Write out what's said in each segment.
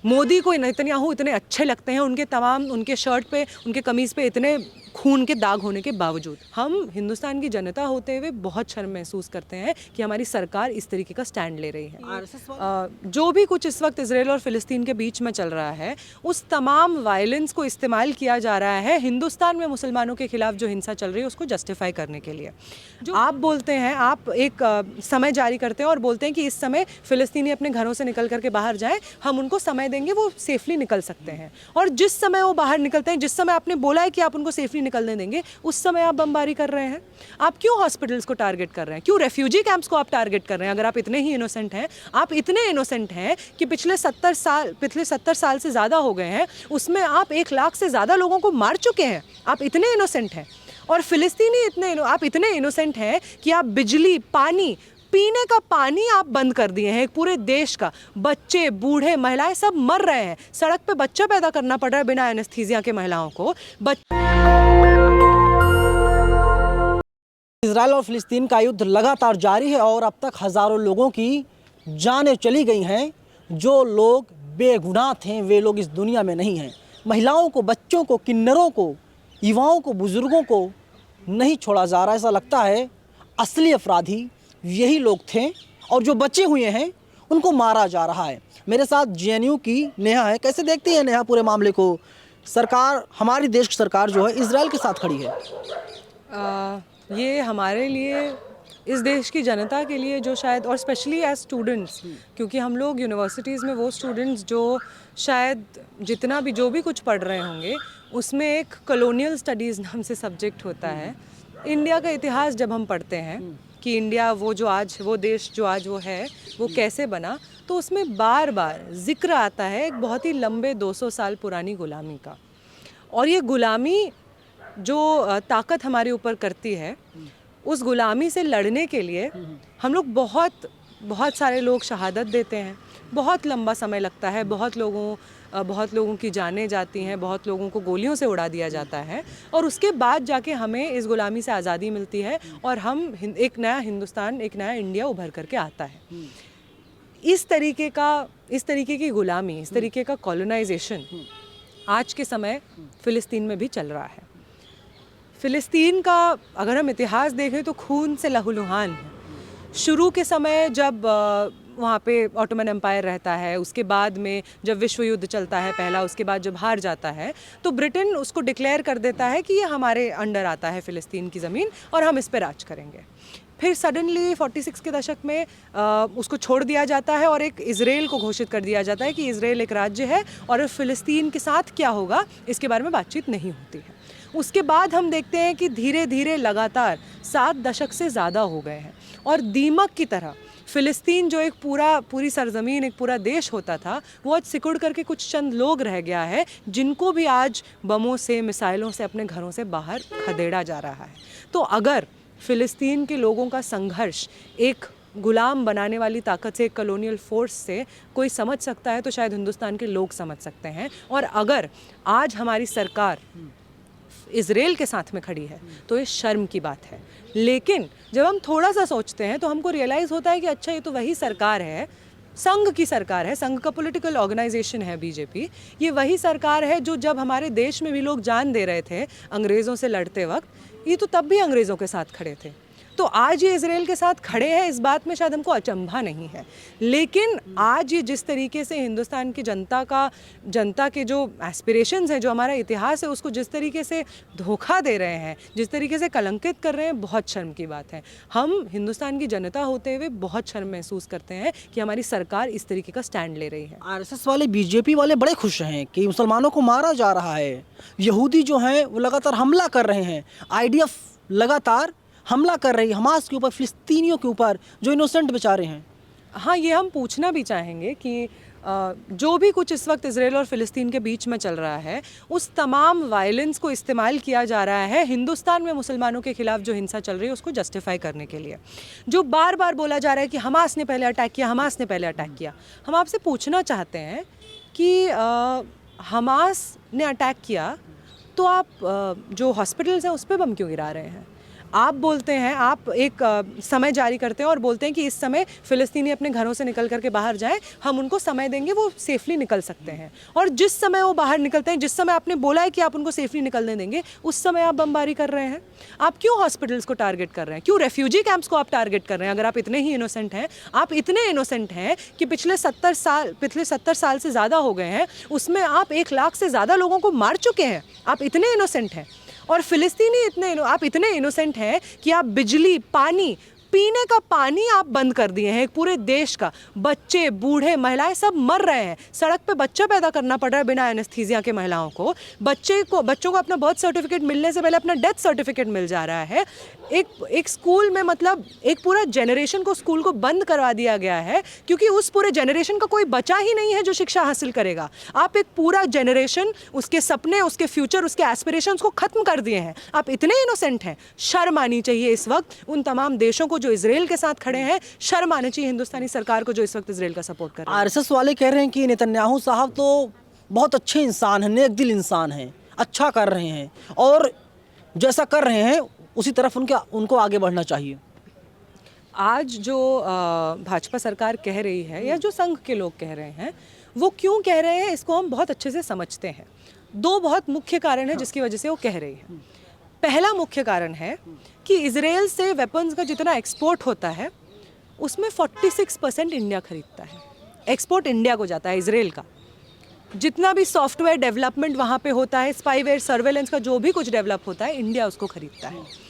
मोदी को नेतन्याहू इतने अच्छे लगते हैं, उनके शर्ट पे, उनके कमीज़ पे इतने खून के दाग होने के बावजूद हम हिंदुस्तान की जनता होते हुए बहुत शर्म महसूस करते हैं कि हमारी सरकार इस तरीके का स्टैंड ले रही है। जो भी कुछ इस वक्त इजराइल और फिलिस्तीन के बीच में चल रहा है, उस तमाम वायलेंस को इस्तेमाल किया जा रहा है हिंदुस्तान में मुसलमानों के खिलाफ जो हिंसा चल रही है उसको जस्टिफाई करने के लिए। जो आप बोलते हैं, आप एक समय जारी करते हैं और बोलते हैं कि इस समय फिलिस्तीनी अपने घरों से निकल करके बाहर जाएं, हम उनको समय देंगे, वो सेफली निकल सकते हैं। और जिस समय वो बाहर निकलते हैं, जिस समय आपने बोला है कि आप उनको सेफली निकलने देंगे, उस समय आप बमबारी कर रहे हैं। आप क्यों हॉस्पिटल्स को टारगेट कर रहे हैं? क्यों रेफ्यूजी कैंप्स को आप टारगेट कर रहे हैं? अगर आप इतने ही इनोसेंट हैं, आप इतने इनोसेंट हैं कि पिछले 70 साल से ज़्यादा हो गए हैं, उसमें आप 1 लाख से ज़्यादा लोगों को मार चुके हैं। आप इतने इनोसेंट हैं। और फिलिस्तीनी आप इतने इनोसेंट हैं कि आप बिजली, पानी, पीने का पानी आप बंद कर दिए हैं। एक पूरे देश का बच्चे, बूढ़े, महिलाएं सब मर रहे हैं। सड़क पे बच्चा पैदा करना पड़ रहा है बिना एनेस्थीसिया के महिलाओं को। इजराइल और फिलिस्तीन का युद्ध लगातार जारी है और अब तक हज़ारों लोगों की जानें चली गई हैं। जो लोग बेगुनाह थे वे लोग इस दुनिया में नहीं हैं। महिलाओं को, बच्चों को, किन्नरों को, युवाओं को, बुज़ुर्गों को नहीं छोड़ा जा रहा। ऐसा लगता है असली अपराधी यही लोग थे और जो बचे हुए हैं उनको मारा जा रहा है। मेरे साथ जेएनयू की नेहा है। कैसे देखती है नेहा पूरे मामले को? सरकार, हमारी देश की सरकार जो है इजराइल के साथ खड़ी है। ये हमारे लिए, इस देश की जनता के लिए, जो शायद, और स्पेशली एज स्टूडेंट्स, क्योंकि हम लोग यूनिवर्सिटीज़ में वो स्टूडेंट्स जो शायद जितना भी जो भी कुछ पढ़ रहे होंगे उसमें एक कॉलोनियल स्टडीज़ नाम से सब्जेक्ट होता है। इंडिया का इतिहास जब हम पढ़ते हैं कि इंडिया वो देश जो आज वो है वो कैसे बना, तो उसमें बार बार जिक्र आता है एक बहुत ही लंबे 200 साल पुरानी गुलामी का। और ये गुलामी जो ताकत हमारे ऊपर करती है, उस गुलामी से लड़ने के लिए हम लोग बहुत सारे लोग शहादत देते हैं। बहुत लंबा समय लगता है, बहुत लोगों की जानें जाती हैं, बहुत लोगों को गोलियों से उड़ा दिया जाता है, और उसके बाद जाके हमें इस गुलामी से आज़ादी मिलती है और हम एक नया हिंदुस्तान, एक नया इंडिया उभर करके आता है। इस तरीके की गुलामी, इस तरीके का कॉलोनाइजेशन आज के समय फ़िलिस्तीन में भी चल रहा है। फ़िलिस्तीन का अगर हम इतिहास देखें तो खून से लहूलुहान है। शुरू के समय जब वहाँ पे ऑटोमन एम्पायर रहता है, उसके बाद में जब विश्व युद्ध चलता है पहला, उसके बाद जब हार जाता है तो ब्रिटेन उसको डिक्लेयर कर देता है कि ये हमारे अंडर आता है फ़िलिस्तीन की ज़मीन और हम इस पर राज करेंगे। फिर सडनली 46 के दशक में उसको छोड़ दिया जाता है और एक इजराइल को घोषित कर दिया जाता है कि इजराइल एक राज्य है और फ़िलिस्तीन के साथ क्या होगा इसके बारे में बातचीत नहीं होती है। उसके बाद हम देखते हैं कि धीरे धीरे लगातार 7 दशक से ज़्यादा हो गए हैं और दीमक की तरह फ़िलिस्तीन जो एक पूरी सरज़मीन, एक पूरा देश होता था, वो आज सिकुड़ करके कुछ चंद लोग रह गया है जिनको भी आज बमों से, मिसाइलों से अपने घरों से बाहर खदेड़ा जा रहा है। तो अगर फ़िलिस्तीन के लोगों का संघर्ष एक गुलाम बनाने वाली ताकत से, एक कॉलोनियल फोर्स से कोई समझ सकता है तो शायद हिंदुस्तान के लोग समझ सकते हैं। और अगर आज हमारी सरकार इजराइल के साथ में खड़ी है तो ये शर्म की बात है। लेकिन जब हम थोड़ा सा सोचते हैं तो हमको रियलाइज़ होता है कि अच्छा, ये तो वही सरकार है, संघ की सरकार है, संघ का पॉलिटिकल ऑर्गेनाइजेशन है बीजेपी। ये वही सरकार है जो जब हमारे देश में भी लोग जान दे रहे थे अंग्रेज़ों से लड़ते वक्त, ये तो तब भी अंग्रेज़ों के साथ खड़े थे। तो आज ये इजराइल के साथ खड़े हैं, इस बात में शायद हमको अचंभा नहीं है। लेकिन आज ये जिस तरीके से हिंदुस्तान की जनता के जो एस्पिरेशंस हैं, जो हमारा इतिहास है, उसको जिस तरीके से धोखा दे रहे हैं, जिस तरीके से कलंकित कर रहे हैं, बहुत शर्म की बात है। हम हिंदुस्तान की जनता होते हुए बहुत शर्म महसूस करते हैं कि हमारी सरकार इस तरीके का स्टैंड ले रही है। आरएसएस वाले, बीजेपी वाले बड़े खुश हैं कि मुसलमानों को मारा जा रहा है। यहूदी जो हैं वो लगातार हमला कर रहे हैं। आईडीएफ लगातार हमला कर रही है हमास के ऊपर, फ़िलिस्तीनियों के ऊपर जो इनोसेंट बेचारे हैं। हाँ, ये हम पूछना भी चाहेंगे कि जो भी कुछ इस वक्त इजराइल और फ़िलिस्तीन के बीच में चल रहा है, उस तमाम वायलेंस को इस्तेमाल किया जा रहा है हिंदुस्तान में मुसलमानों के खिलाफ जो हिंसा चल रही है उसको जस्टिफाई करने के लिए। जो बार बार बोला जा रहा है कि हमास ने पहले अटैक किया, हमास ने पहले अटैक किया। हम आपसे पूछना चाहते हैं कि हमास ने अटैक किया तो आप जो हॉस्पिटल्स हैं उस पर बम क्यों गिरा रहे हैं? आप बोलते हैं, आप एक समय जारी करते हैं और बोलते हैं कि इस समय फ़िलिस्तीनी अपने घरों से निकल करके बाहर जाएं, हम उनको समय देंगे, वो सेफली निकल सकते हैं। और जिस समय वो बाहर निकलते हैं, जिस समय आपने बोला है कि आप उनको सेफली निकलने देंगे, उस समय आप बमबारी कर रहे हैं। आप क्यों हॉस्पिटल्स को टारगेट कर रहे हैं? क्यों रेफ्यूजी कैंप्स को आप टारगेट कर रहे हैं? अगर आप इतने ही इनोसेंट हैं, आप इतने इनोसेंट हैं कि पिछले 70 साल से ज़्यादा हो गए हैं, उसमें आप 1 लाख से ज़्यादा लोगों को मार चुके हैं। आप इतने इनोसेंट हैं। और फ़िलिस्तीनी आप इतने इनोसेंट हैं कि आप बिजली, पानी, पीने का पानी आप बंद कर दिए हैं। एक पूरे देश का बच्चे, बूढ़े, महिलाएं सब मर रहे हैं। सड़क पे बच्चा पैदा करना पड़ रहा है बिना एनेस्थीसिया के महिलाओं को। बच्चों को अपना बर्थ सर्टिफिकेट मिलने से पहले अपना डेथ सर्टिफिकेट मिल जा रहा है। एक स्कूल में मतलब एक पूरा जनरेशन को, स्कूल को बंद करवा दिया गया है क्योंकि उस पूरे जनरेशन का कोई बचा ही नहीं है जो शिक्षा हासिल करेगा। आप एक पूरा जनरेशन, उसके सपने, उसके फ्यूचर, उसके एस्पिरेशंस को ख़त्म कर दिए हैं। आप इतने इनोसेंट हैं। शर्म आनी चाहिए इस वक्त उन तमाम देशों को जो इजराइल के साथ खड़े हैं। शर्म आनी चाहिए हिंदुस्तानी सरकार को जो इस वक्त इजराइल का सपोर्ट कर रही है। आरएसएस वाले कह रहे हैं कि नेतन्याहू साहब तो बहुत अच्छे इंसान हैं, नेक दिल इंसान हैं, अच्छा कर रहे हैं और जैसा कर रहे हैं उसी तरफ उनको आगे बढ़ना चाहिए। आज जो भाजपा सरकार कह रही है या जो संघ के लोग कह रहे हैं, वो क्यों कह रहे हैं इसको हम बहुत अच्छे से समझते हैं। 2 बहुत मुख्य कारण है जिसकी वजह से वो कह रही है। पहला मुख्य कारण है कि इजराइल से वेपन्स का जितना एक्सपोर्ट होता है उसमें 46% इंडिया खरीदता है। एक्सपोर्ट इंडिया को जाता है इजराइल का। जितना भी सॉफ्टवेयर डेवलपमेंट वहाँ पे होता है, स्पाईवेयर, सर्वेलेंस का जो भी कुछ डेवलप होता है, इंडिया उसको खरीदता है।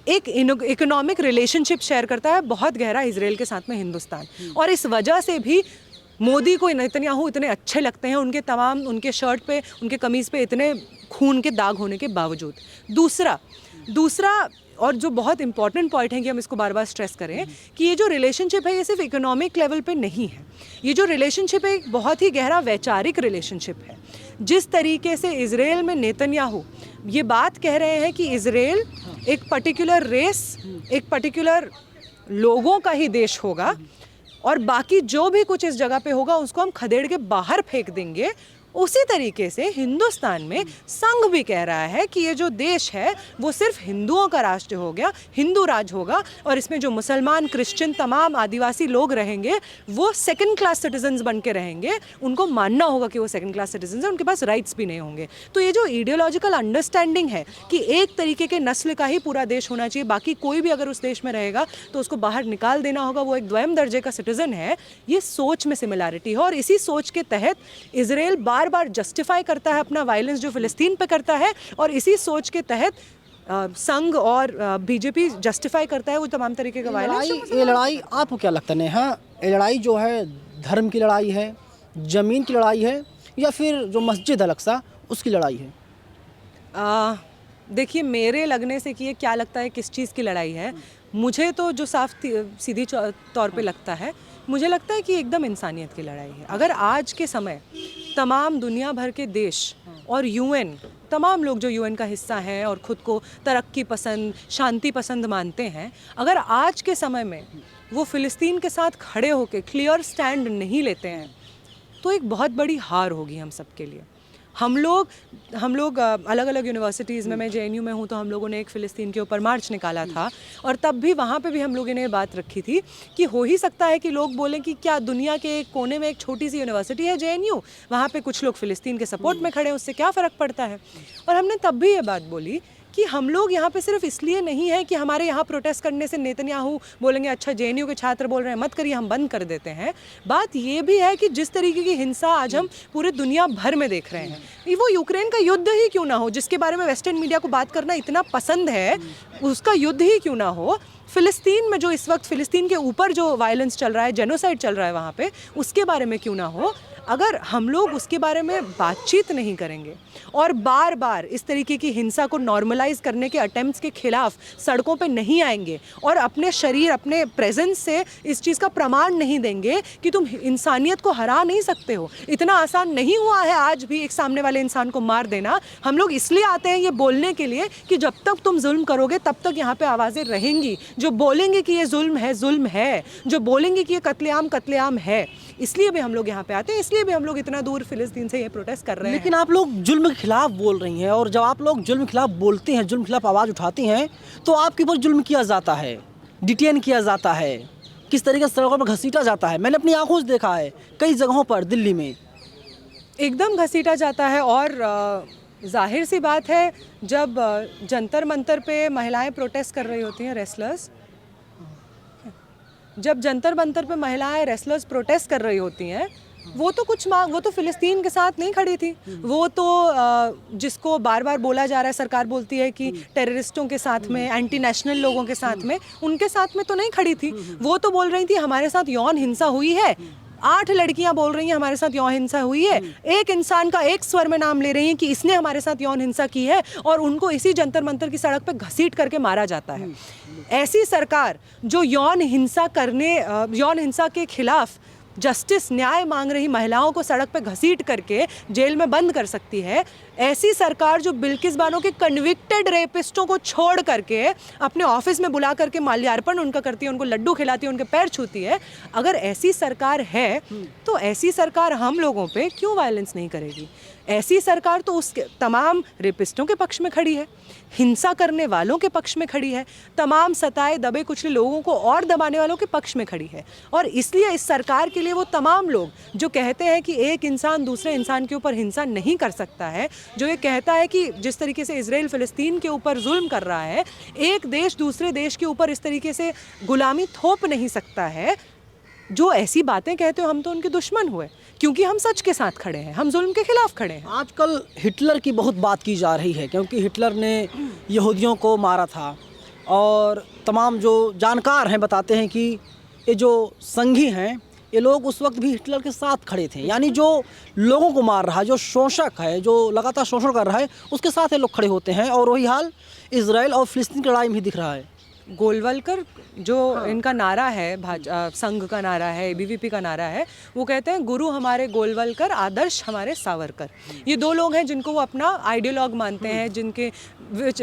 एक इकोनॉमिक रिलेशनशिप शेयर करता है बहुत गहरा इजराइल के साथ में हिंदुस्तान। और इस वजह से भी मोदी को नेतन्याहू इतने अच्छे लगते हैं, उनके शर्ट पे, उनके कमीज़ पे इतने खून के दाग होने के बावजूद। दूसरा और जो बहुत इंपॉर्टेंट पॉइंट है कि हम इसको बार बार स्ट्रेस करें कि ये जो रिलेशनशिप है ये सिर्फ इकोनॉमिक लेवल पे नहीं है। ये जो रिलेशनशिप है एक बहुत ही गहरा वैचारिक रिलेशनशिप है। जिस तरीके से इजराइल में नेतन्याहू ये बात कह रहे हैं कि इजराइल एक पर्टिकुलर रेस, एक पर्टिकुलर लोगों का ही देश होगा और बाकी जो भी कुछ इस जगह पे होगा उसको हम खदेड़ के बाहर फेंक देंगे, उसी तरीके से हिंदुस्तान में संघ भी कह रहा है कि ये जो देश है वो सिर्फ हिंदुओं का राष्ट्र हो गया, हिंदू राज होगा और इसमें जो मुसलमान, क्रिश्चियन, तमाम आदिवासी लोग रहेंगे वो सेकंड क्लास सिटीजन्स बन के रहेंगे। उनको मानना होगा कि वो सेकंड क्लास सिटीजन्स हैं, उनके पास राइट्स भी नहीं होंगे। तो ये जो आइडियोलॉजिकल अंडरस्टैंडिंग है कि एक तरीके के नस्ल का ही पूरा देश होना चाहिए, बाकी कोई भी अगर उस देश में रहेगा तो उसको बाहर निकाल देना होगा, वो एक द्वयम दर्जे का सिटीजन है, ये सोच में सिमिलैरिटी है। और इसी सोच के तहत इजराइल बार जस्टिफाई करता है अपना वायलेंस जो फिलिस्तीन पे करता है और इसी सोच के तहत संघ और बीजेपी जस्टिफाई करता है वो तमाम तरीके का वायलेंस। ये लड़ाई आपको क्या लगता है नेहा, ये लड़ाई जो है धर्म की लड़ाई है, ज़मीन की लड़ाई है या फिर जो मस्जिद अल-अक्सा उसकी लड़ाई है? देखिए, मेरे लगने से कि ये क्या लगता है किस चीज़ की लड़ाई है, मुझे तो जो साफ सीधी तौर पे लगता है, मुझे लगता है कि एकदम इंसानियत की लड़ाई है। अगर आज के समय तमाम दुनिया भर के देश और यूएन, तमाम लोग जो यूएन का हिस्सा हैं और ख़ुद को तरक्की पसंद, शांति पसंद मानते हैं, अगर आज के समय में वो फ़िलिस्तीन के साथ खड़े होकर क्लियर स्टैंड नहीं लेते हैं तो एक बहुत बड़ी हार होगी हम सब के लिए। हम लोग अलग अलग यूनिवर्सिटीज़ में, मैं जेएनयू में हूँ तो हम लोगों ने एक फ़िलिस्तीन के ऊपर मार्च निकाला था और तब भी वहाँ पे भी हम लोगों ने ये बात रखी थी कि हो ही सकता है कि लोग बोलें कि क्या दुनिया के एक कोने में एक छोटी सी यूनिवर्सिटी है जेएनयू, वहाँ पे कुछ लोग फ़िलिस्तीन के सपोर्ट में खड़े हैं, उससे क्या फ़र्क पड़ता है। और हमने तब भी ये बात बोली कि हम लोग यहाँ पे सिर्फ इसलिए नहीं है कि हमारे यहाँ प्रोटेस्ट करने से नेतन्याहू बोलेंगे अच्छा जेएनयू के छात्र बोल रहे हैं मत करिए, हम बंद कर देते हैं। बात ये भी है कि जिस तरीके की हिंसा आज हम पूरे दुनिया भर में देख रहे हैं, वो यूक्रेन का युद्ध ही क्यों ना हो, जिसके बारे में वेस्टर्न मीडिया को बात करना इतना पसंद है, उसका युद्ध ही क्यों ना हो। फ़िलिस्तीन में जो इस वक्त फ़िलिस्तीन के ऊपर जो वायलेंस चल रहा है, जेनोसाइड चल रहा है वहाँ पे, उसके बारे में क्यों ना हो। अगर हम लोग उसके बारे में बातचीत नहीं करेंगे और बार बार इस तरीके की हिंसा को नॉर्मलाइज करने के अटेम्प्ट्स के खिलाफ सड़कों पे नहीं आएंगे और अपने शरीर, अपने प्रेजेंस से इस चीज़ का प्रमाण नहीं देंगे कि तुम इंसानियत को हरा नहीं सकते हो, इतना आसान नहीं हुआ है आज भी एक सामने वाले इंसान को मार देना। हम लोग इसलिए आते हैं ये बोलने के लिए कि जब तक तुम जुल्म करोगे तब तक यहाँ पे आवाज़ें रहेंगी जो बोलेंगे कि ये जुल्म है, जो बोलेंगे कि ये कत्लेआम है। इसलिए भी हम लोग यहाँ पे आते हैं, इसलिए इसलिए भी हम लोग इतना दूर फिलिस्तीन से ये प्रोटेस्ट कर रहे हैं। लेकिन आप लोग जुल्म के खिलाफ बोल रही हैं, और जब आप लोग जुल्म के खिलाफ बोलते हैं, जुल्म के खिलाफ आवाज़ उठाती हैं, तो आपके ऊपर जुल्म किया जाता है, डिटेन किया जाता है, किस तरीके से सड़कों पर घसीटा जाता है। मैंने अपनी आंखों से देखा है कई जगहों पर दिल्ली में। एकदम घसीटा जाता है। और जाहिर सी बात है, जब जंतर मंतर पे महिलाएं प्रोटेस्ट कर रही होती हैं, रेसलर्स, जब जंतर मंतर पे महिलाएं रेसलर्स प्रोटेस्ट कर रही होती हैं, वो तो कुछ वो तो फिलिस्तीन के साथ नहीं खड़ी थी। वो तो जिसको बार बार बोला जा रहा है, सरकार बोलती है कि टेररिस्टों के साथ में, एंटी नेशनल लोगों के साथ में, उनके साथ में तो नहीं खड़ी थी। वो तो बोल रही थी हमारे साथ यौन हिंसा हुई है। 8 लड़कियां बोल रही हैं हमारे साथ यौन हिंसा हुई है। एक इंसान का एक स्वर में नाम ले रही हैं कि इसने हमारे साथ यौन हिंसा की है, और उनको इसी जंतर मंतर की सड़क पे घसीट करके मारा जाता है। ऐसी सरकार जो यौन हिंसा के खिलाफ जस्टिस, न्याय मांग रही महिलाओं को सड़क पे घसीट करके जेल में बंद कर सकती है, ऐसी सरकार जो बिल्किस बानो के कन्विक्टेड रेपिस्टों को छोड़ करके अपने ऑफिस में बुला करके माल्यार्पण उनका करती है, उनको लड्डू खिलाती है, उनके पैर छूती है, अगर ऐसी सरकार है तो ऐसी सरकार हम लोगों पे क्यों वायलेंस नहीं करेगी? ऐसी सरकार तो उस तमाम रेपिस्टों के पक्ष में खड़ी है, हिंसा करने वालों के पक्ष में खड़ी है, तमाम सताए दबे कुचले लोगों को और दबाने वालों के पक्ष में खड़ी है। और इसलिए इस सरकार के लिए वो तमाम लोग जो कहते हैं कि एक इंसान दूसरे इंसान के ऊपर हिंसा नहीं कर सकता है, जो ये कहता है कि जिस तरीके से इजराइल फिलिस्तीन के ऊपर जुल्म कर रहा है, एक देश दूसरे देश के ऊपर इस तरीके से गुलामी थोप नहीं सकता है, जो ऐसी बातें कहते हो, हम तो उनके दुश्मन हुए, क्योंकि हम सच के साथ खड़े हैं, हम जुल्म के खिलाफ खड़े हैं। आजकल हिटलर की बहुत बात की जा रही है, क्योंकि हिटलर ने यहूदियों को मारा था, और तमाम जो जानकार हैं बताते हैं कि ये जो संघी हैं, ये लोग उस वक्त भी हिटलर के साथ खड़े थे। यानी जो लोगों को मार रहा है, जो शोषक है, जो लगातार शोषण कर रहा है, उसके साथ ये लोग खड़े होते हैं। और वही हाल इजराइल और फिलिस्तीन की लड़ाई में भी दिख रहा है। गोलवलकर जो इनका नारा है, संघ का नारा है, एबीवीपी का नारा है, वो कहते हैं गुरु हमारे गोलवलकर, आदर्श हमारे सावरकर। ये 2 लोग हैं जिनको वो अपना आइडियोलॉग मानते हैं, जिनके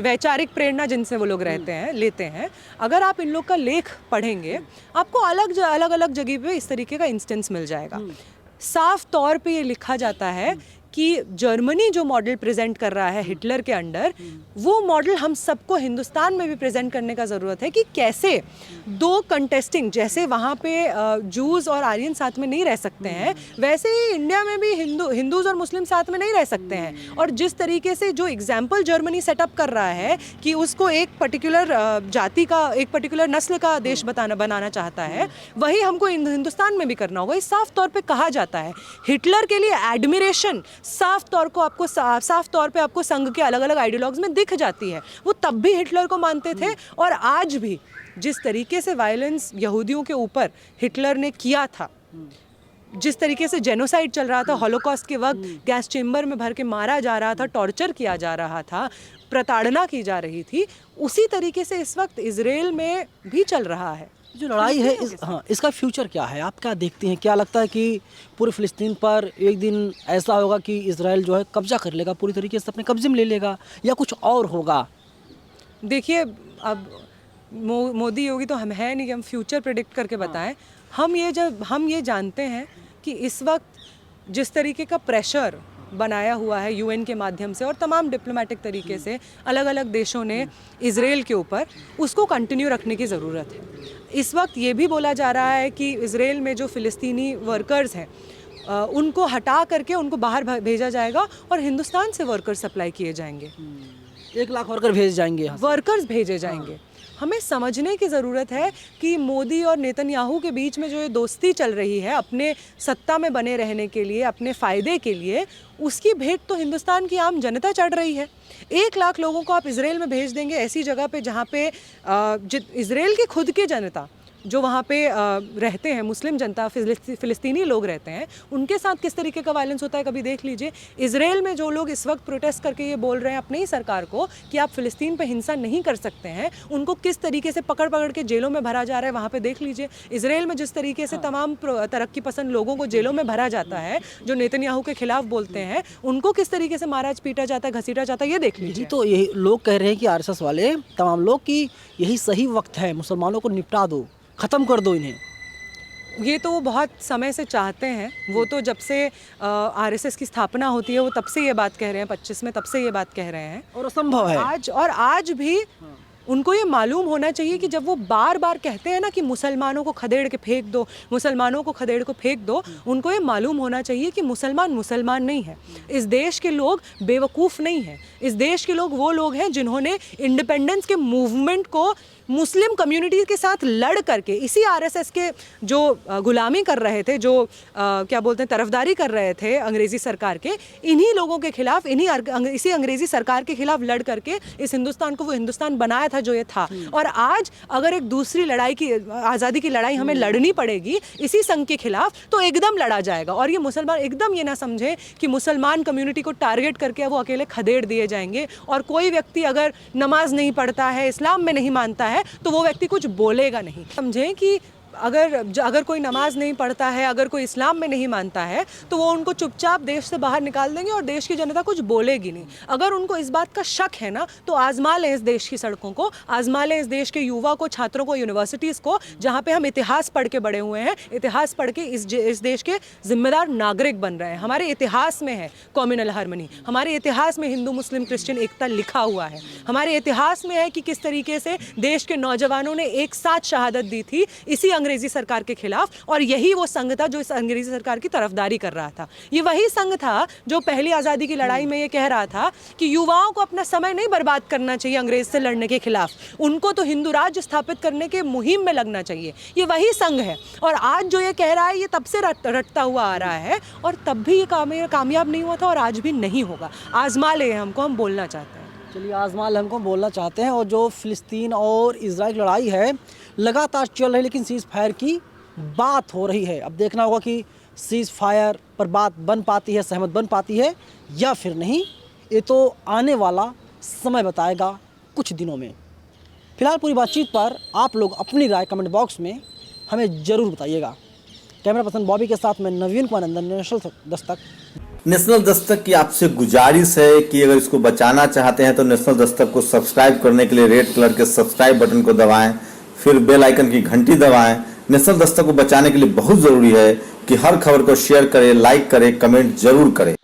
वैचारिक प्रेरणा जिनसे वो लोग लेते हैं। अगर आप इन लोग का लेख पढ़ेंगे, आपको अलग अलग जगह पे इस तरीके का इंस्टेंस मिल जाएगा। साफ तौर पे ये लिखा जाता है कि जर्मनी जो मॉडल प्रेजेंट कर रहा है हिटलर के अंडर, वो मॉडल हम सबको हिंदुस्तान में भी प्रेजेंट करने का ज़रूरत है कि कैसे 2 कंटेस्टिंग, जैसे वहाँ पे जूस और आर्यन साथ में नहीं रह सकते हैं, वैसे ही इंडिया में भी हिंदूज़ और मुस्लिम साथ में नहीं रह सकते हैं। और जिस तरीके से जो एग्जाम्पल जर्मनी सेटअप कर रहा है कि उसको एक पर्टिकुलर जाति का, एक पर्टिकुलर नस्ल का देश बनाना चाहता है, वही हमको हिंदुस्तान में भी करना होगा। ये साफ तौर पे कहा जाता है। हिटलर के लिए एडमिरेशन साफ तौर पे आपको संघ के अलग अलग आइडियोलॉग्स में दिख जाती है। वो तब भी हिटलर को मानते थे, और आज भी जिस तरीके से वायलेंस यहूदियों के ऊपर हिटलर ने किया था, जिस तरीके से जेनोसाइड चल रहा था, हॉलोकॉस्ट के वक्त गैस चेम्बर में भर के मारा जा रहा था, टॉर्चर किया जा रहा था, प्रताड़ना की जा रही थी, उसी तरीके से इस वक्त इजराइल में भी चल रहा है। जो लड़ाई है इसका फ्यूचर क्या है? आप क्या देखते हैं? क्या लगता है कि पूरे फिलिस्तीन पर एक दिन ऐसा होगा कि इजराइल जो है कब्जा कर लेगा, पूरी तरीके से अपने कब्जे में ले लेगा, या कुछ और होगा? देखिए, अब मोदी योगी तो हम है नहीं कि हम फ्यूचर प्रेडिक्ट करके बताएं। हम ये जानते हैं कि इस वक्त जिस तरीके का प्रेशर बनाया हुआ है यूएन के माध्यम से और तमाम डिप्लोमेटिक तरीके से अलग अलग देशों ने इजराइल के ऊपर, उसको कंटिन्यू रखने की ज़रूरत है। इस वक्त ये भी बोला जा रहा है कि इजराइल में जो फ़िलिस्तीनी वर्कर्स हैं, उनको हटा करके उनको बाहर भेजा जाएगा और हिंदुस्तान से वर्कर सप्लाई किए जाएंगे। 1 लाख वर्कर भेजे जाएंगे, वर्कर्स भेजे जाएंगे। हमें समझने की ज़रूरत है कि मोदी और नेतन्याहू के बीच में जो ये दोस्ती चल रही है अपने सत्ता में बने रहने के लिए, अपने फ़ायदे के लिए, उसकी भेंट तो हिंदुस्तान की आम जनता चढ़ रही है। 1 लाख लोगों को आप इजराइल में भेज देंगे, ऐसी जगह पे जहाँ पे इजराइल की खुद की जनता जो वहाँ पे रहते हैं, मुस्लिम जनता, फ़िलिस्तीनी लोग रहते हैं, उनके साथ किस तरीके का वायलेंस होता है कभी देख लीजिए। इजराइल में जो लोग इस वक्त प्रोटेस्ट करके ये बोल रहे हैं अपनी ही सरकार को कि आप फ़िलिस्तीन पे हिंसा नहीं कर सकते हैं, उनको किस तरीके से पकड़ पकड़ के जेलों में भरा जा रहा है, वहाँ पे देख लीजिए। इजराइल में जिस तरीके से तमाम तरक्की पसंद लोगों को जेलों में भरा जाता है, जो नेतन्याहू के खिलाफ बोलते हैं, उनको किस तरीके से मारा पीटा जाता है, घसीटा जाता है, ये देख लीजिए। तो यही लोग कह रहे हैं कि आरएसएस वाले तमाम लोग कि यही सही वक्त है, मुसलमानों को निपटा दो, ख़त्म कर दो इन्हें। ये तो वो बहुत समय से चाहते हैं। वो तो जब से आरएसएस की स्थापना होती है वो तब से ये बात कह रहे हैं, 25 में तब से ये बात कह रहे हैं। और असंभव है। आज भी उनको ये मालूम होना चाहिए कि जब वो बार बार कहते हैं ना कि मुसलमानों को खदेड़ के फेंक दो, मुसलमानों को खदेड़ को फेंक दो, उनको ये मालूम होना चाहिए कि मुसलमान मुसलमान नहीं है। इस देश के लोग बेवकूफ़ नहीं हैं। इस देश के लोग वो लोग हैं जिन्होंने इंडिपेंडेंस के मूवमेंट को मुस्लिम कम्युनिटी के साथ लड़ करके, इसी आरएसएस के जो गुलामी कर रहे थे, जो क्या बोलते हैं तरफदारी कर रहे थे अंग्रेज़ी सरकार के, इन्हीं लोगों के खिलाफ, इसी अंग्रेज़ी सरकार के खिलाफ लड़ करके इस हिंदुस्तान को वो हिंदुस्तान बनाया था जो ये था। और आज अगर एक दूसरी लड़ाई की, आज़ादी की लड़ाई हमें लड़नी पड़ेगी इसी संघ के खिलाफ, तो एकदम लड़ा जाएगा। और ये मुसलमान एकदम ये ना समझे कि मुसलमान कम्युनिटी को टारगेट करके वो अकेले खदेड़ दिए जाएंगे। और कोई व्यक्ति अगर नमाज नहीं पढ़ता है, इस्लाम में नहीं मानता है, तो वो व्यक्ति कुछ बोलेगा नहीं। समझें कि अगर कोई नमाज नहीं पढ़ता है, अगर कोई इस्लाम में नहीं मानता है, तो वो उनको चुपचाप देश से बाहर निकाल देंगे और देश की जनता कुछ बोलेगी नहीं। अगर उनको इस बात का शक है ना, तो आजमा लें इस देश की सड़कों को, आजमा लें इस देश के युवा को, छात्रों को, यूनिवर्सिटीज़ को, जहाँ पे हम इतिहास पढ़ के बड़े हुए हैं, इतिहास पढ़ के इस देश के जिम्मेदार नागरिक बन रहे हैं। हमारे इतिहास में है कम्युनल हार्मनी, हमारे इतिहास में हिंदू मुस्लिम क्रिश्चियन एकता लिखा हुआ है, हमारे इतिहास में है कि किस तरीके से देश के नौजवानों ने एक साथ शहादत दी थी इसी अंग्रेजी सरकार के खिलाफ। और यही वो संघ था जो इस अंग्रेजी सरकार की तरफदारी कर रहा था। ये वही संघ था जो पहली आज़ादी की लड़ाई में ये कह रहा था कि युवाओं को अपना समय नहीं बर्बाद करना चाहिए अंग्रेज से लड़ने के खिलाफ, उनको तो हिंदू राज्य स्थापित करने के मुहिम में लगना चाहिए। ये वही संघ है। और आज जो ये कह रहा है ये तब से रटता हुआ आ रहा है, और तब भी ये कामयाब नहीं हुआ था और आज भी नहीं होगा। आजमा ले हमको, हम बोलना चाहते हैं। चलिए आजमाल हमको बोलना चाहते हैं। और जो फ़िलिस्तीन और इजराइल की लड़ाई है लगातार चल रही है, लेकिन सीज़ फायर की बात हो रही है। अब देखना होगा कि सीज़ फायर पर बात बन पाती है, सहमत बन पाती है या फिर नहीं। ये तो आने वाला समय बताएगा कुछ दिनों में। फिलहाल पूरी बातचीत पर आप लोग अपनी राय कमेंट बॉक्स में हमें ज़रूर बताइएगा। कैमरा पर्सन बॉबी के साथ मैं नवीन कुमार नंदन, नेशनल दस्तक। नेशनल दस्तक की आपसे गुजारिश है कि अगर इसको बचाना चाहते हैं तो नेशनल दस्तक को सब्सक्राइब करने के लिए रेड कलर के सब्सक्राइब बटन को दबाएं, फिर बेल आइकन की घंटी दबाएं। नेशनल दस्तक को बचाने के लिए बहुत जरूरी है कि हर खबर को शेयर करें, लाइक करें, कमेंट जरूर करें।